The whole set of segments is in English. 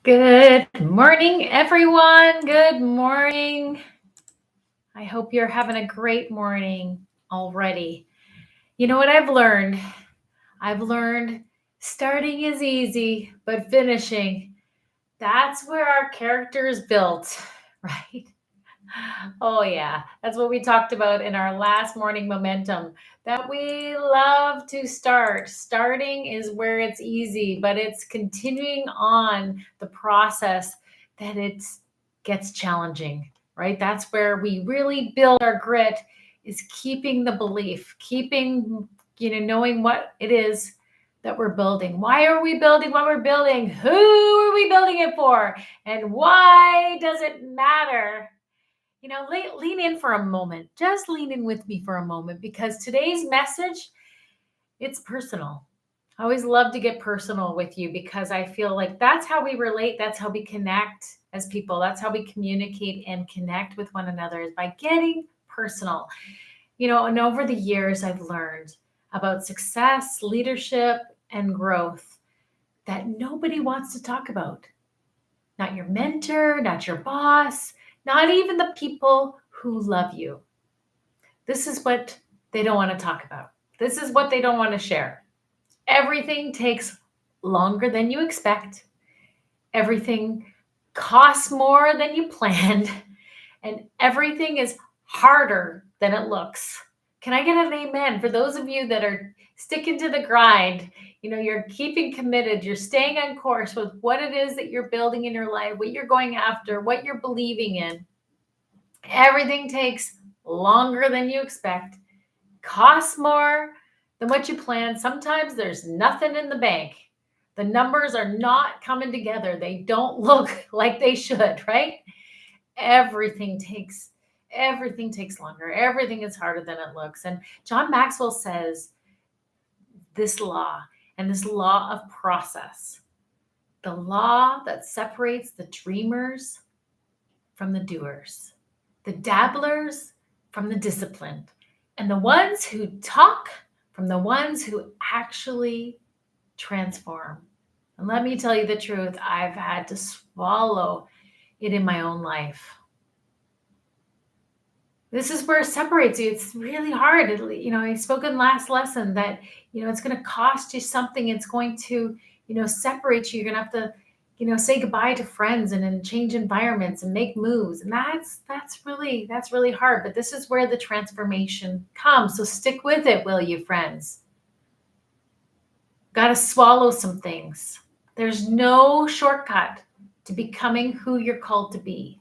Good morning, everyone. Good morning. I hope you're having a great morning already. You know what I've learned? I've learned starting is easy, but finishing, that's where our character is built, right? Oh, yeah. That's what we talked about in our last morning momentum that we love to start. Starting is where it's easy, but it's continuing on the process that it gets challenging, right? That's where we really build our grit is keeping the belief, keeping, knowing what it is that we're building. Why are we building what we're building? Who are we building it for? And why does it matter? Lean in for a moment. Just lean in with me for a moment because today's message, it's personal. I always love to get personal with you because I feel like that's how we relate. That's how we connect as people. That's how we communicate and connect with one another is by getting personal. And over the years, I've learned about success, leadership, and growth that nobody wants to talk about. Not your mentor, not your boss, not even the people who love you. This is what they don't want to talk about. This is what they don't want to share. Everything takes longer than you expect. Everything costs more than you planned. And everything is harder than it looks. Can I get an amen for those of you that are sticking to the grind? You're keeping committed, you're staying on course with what it is that you're building in your life, what you're going after, what you're believing in. Everything takes longer than you expect, costs more than what you planned. Sometimes there's nothing in the bank. The numbers are not coming together. They don't look like they should, right? Everything takes everything takes longer. Everything is harder than it looks. And John Maxwell says this law and this law of process, the law that separates the dreamers from the doers, the dabblers from the disciplined, and the ones who talk from the ones who actually transform. And let me tell you the truth, I've had to swallow it in my own life. This is where it separates you. It's really hard. I spoke in last lesson that, it's going to cost you something. It's going to, separate you. You're going to have to, say goodbye to friends and then change environments and make moves. And that's really hard. But this is where the transformation comes. So stick with it, will you, friends? Got to swallow some things. There's no shortcut to becoming who you're called to be.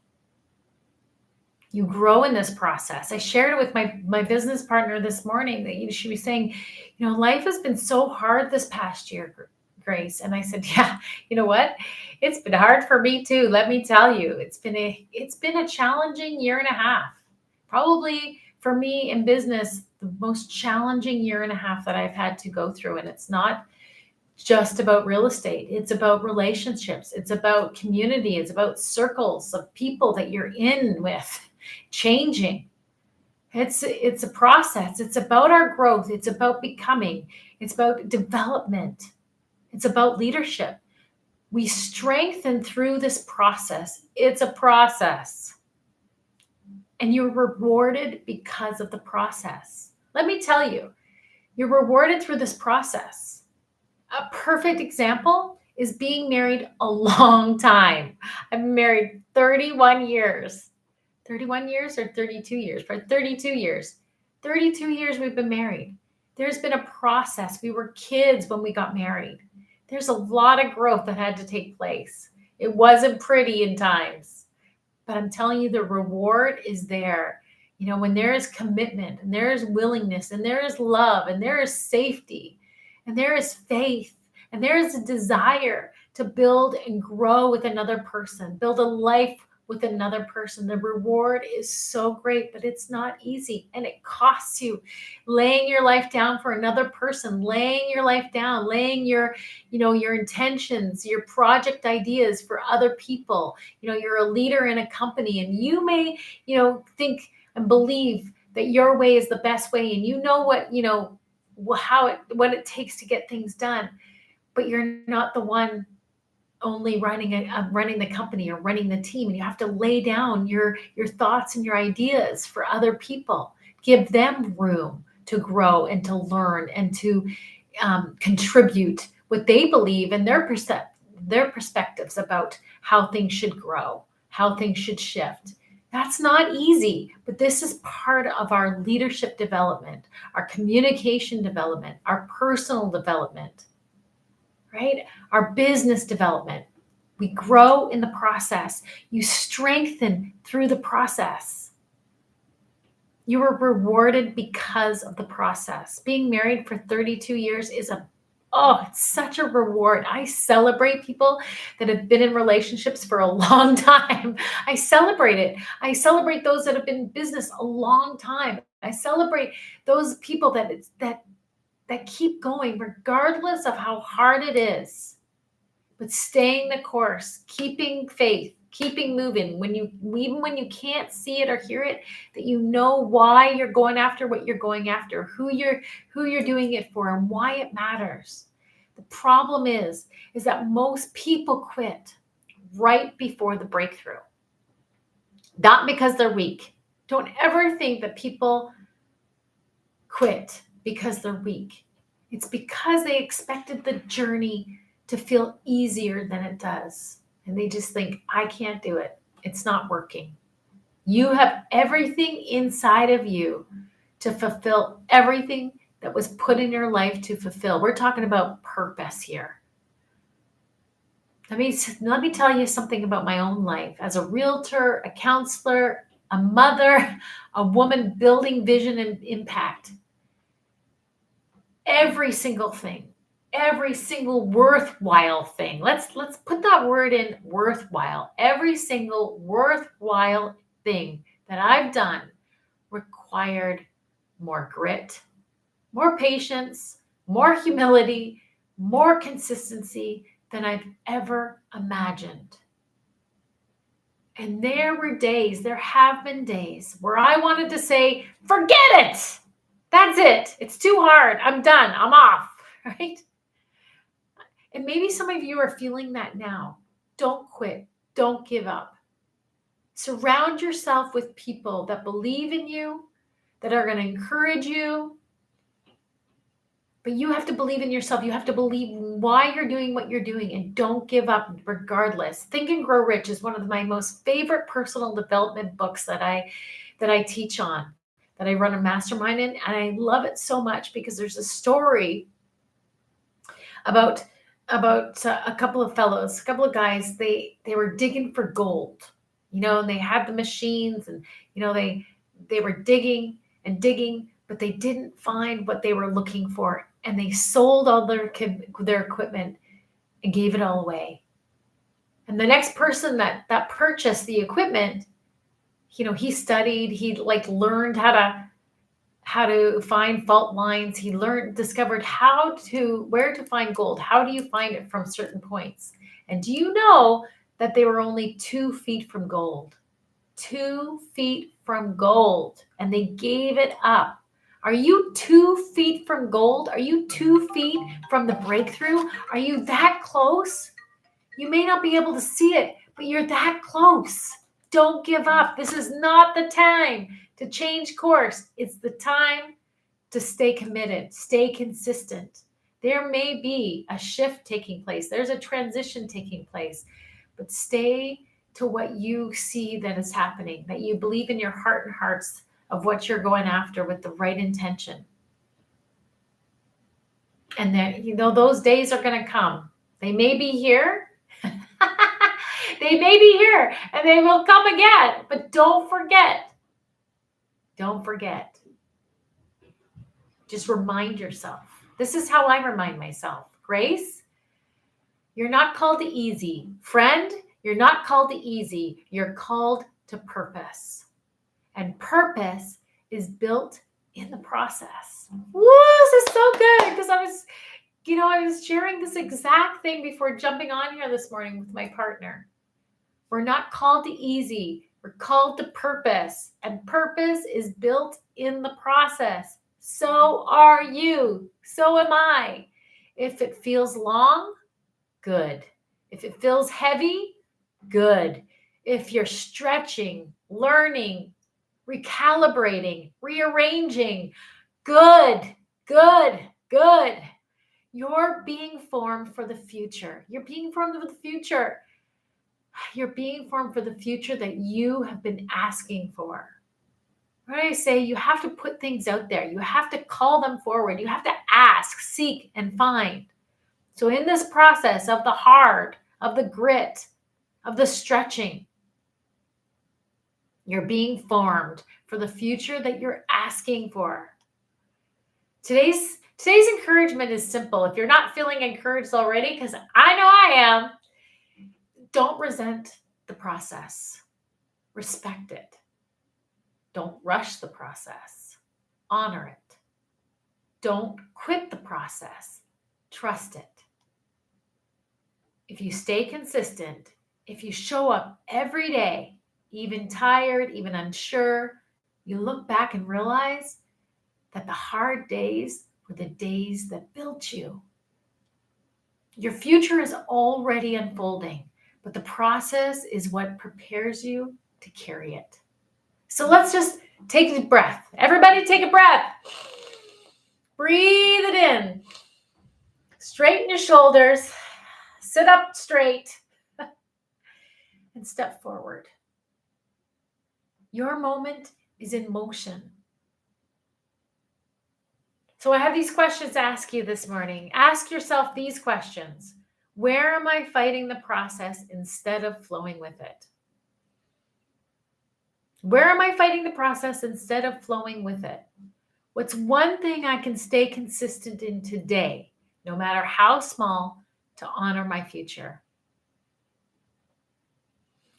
You grow in this process. I shared it with my business partner this morning that she was saying, life has been so hard this past year, Grace. And I said, yeah, you know what? It's been hard for me too. Let me tell you, it's been a challenging year and a half. Probably for me in business, the most challenging year and a half that I've had to go through. And it's not just about real estate. It's about relationships. It's about community. It's about circles of people that you're in with changing. It's a process. It's about our growth. It's about becoming. It's about development. It's about leadership. We strengthen through this process. It's a process. And you're rewarded because of the process. Let me tell you, you're rewarded through this process. A perfect example is being married a long time. I've been married 31 years. 31 years or 32 years? For 32 years. 32 years we've been married. There's been a process. We were kids when we got married. There's a lot of growth that had to take place. It wasn't pretty in times, but I'm telling you, the reward is there. When there is commitment and there is willingness and there is love and there is safety and there is faith and there is a desire to build and grow with another person, build a life with another person. The reward is so great, but it's not easy and it costs you laying your life down for another person, laying your life down, laying your intentions, your project ideas for other people. You're a leader in a company and you may, think and believe that your way is the best way and what it takes to get things done, but you're not the one only running the company or running the team, and you have to lay down your thoughts and your ideas for other people. Give them room to grow and to learn and to contribute what they believe and their perspectives about how things should grow, how things should shift. That's not easy, but this is part of our leadership development, our communication development, our personal development, right? Our business development. We grow in the process. You strengthen through the process. You are rewarded because of the process. Being married for 32 years is it's such a reward. I celebrate people that have been in relationships for a long time. I celebrate it. I celebrate those that have been in business a long time. I celebrate those people that keep going regardless of how hard it is. But staying the course, keeping faith, keeping moving, even when you can't see it or hear it, that you know why you're going after what you're going after, who you're doing it for, and why it matters. The problem is that most people quit right before the breakthrough. Not because they're weak. Don't ever think that people quit because they're weak. It's because they expected the journey to feel easier than it does. And they just think, I can't do it. It's not working. You have everything inside of you to fulfill everything that was put in your life to fulfill. We're talking about purpose here. Let me tell you something about my own life. As a realtor, a counselor, a mother, a woman building vision and impact. Every single thing, every single worthwhile thing. Let's put that word in, worthwhile. Every single worthwhile thing that I've done required more grit, more patience, more humility, more consistency than I've ever imagined. And there have been days where I wanted to say, forget it. That's it. It's too hard. I'm done. I'm off. Right? And maybe some of you are feeling that now. Don't quit. Don't give up. Surround yourself with people that believe in you, that are going to encourage you. But you have to believe in yourself. You have to believe why you're doing what you're doing, and don't give up regardless. Think and Grow Rich is one of my most favorite personal development books that I teach on, that I run a mastermind in. And I love it so much because there's a story about a couple of fellows, a couple of guys. They were digging for gold, and they had the machines, and they were digging and digging, but they didn't find what they were looking for, and they sold all their equipment and gave it all away. And the next person that purchased the equipment, he studied, he learned how to find fault lines. He discovered where to find gold. How do you find it from certain points? And do you know that they were only 2 feet from gold? 2 feet from gold. And they gave it up. Are you 2 feet from gold? Are you 2 feet from the breakthrough? Are you that close? You may not be able to see it, but you're that close. Don't give up. This is not the time to change course. It's the time to stay committed, stay consistent. There may be a shift taking place. There's a transition taking place, but stay to what you see that is happening, that you believe in your heart and hearts of what you're going after with the right intention. And then, those days are going to come. They may be here. They may be here, and they will come again. But don't forget. Don't forget. Just remind yourself. This is how I remind myself. Grace, you're not called to easy. Friend, you're not called to easy. You're called to purpose. And purpose is built in the process. Woo, this is so good, because I was sharing this exact thing before jumping on here this morning with my partner. We're not called to easy. We're called to purpose. And purpose is built in the process. So are you. So am I. If it feels long, good. If it feels heavy, good. If you're stretching, learning, recalibrating, rearranging, good, good, good. You're being formed for the future. You're being formed for the future. You're being formed for the future that you have been asking for. What I say, you have to put things out there. You have to call them forward. You have to ask, seek, and find. So in this process of the hard, of the grit, of the stretching, you're being formed for the future that you're asking for. Today's encouragement is simple. If you're not feeling encouraged already, because I know I am, don't resent the process. Respect it. Don't rush the process. Honor it. Don't quit the process. Trust it. If you stay consistent, if you show up every day, even tired, even unsure, you look back and realize that the hard days were the days that built you. Your future is already unfolding, but the process is what prepares you to carry it. So let's just take a breath. Everybody take a breath. Breathe it in. Straighten your shoulders. Sit up straight and step forward. Your moment is in motion. So I have these questions to ask you this morning. Ask yourself these questions. Where am I fighting the process instead of flowing with it? Where am I fighting the process instead of flowing with it? What's one thing I can stay consistent in today, no matter how small, to honor my future?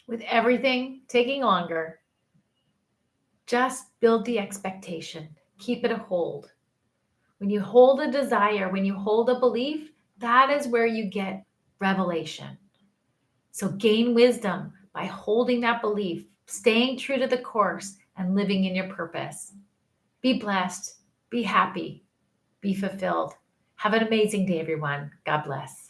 With everything taking longer, just build the expectation. Keep it a hold. When you hold a desire, when you hold a belief, that is where you get revelation. So gain wisdom by holding that belief, staying true to the course, and living in your purpose. Be blessed, be happy, be fulfilled. Have an amazing day, everyone. God bless.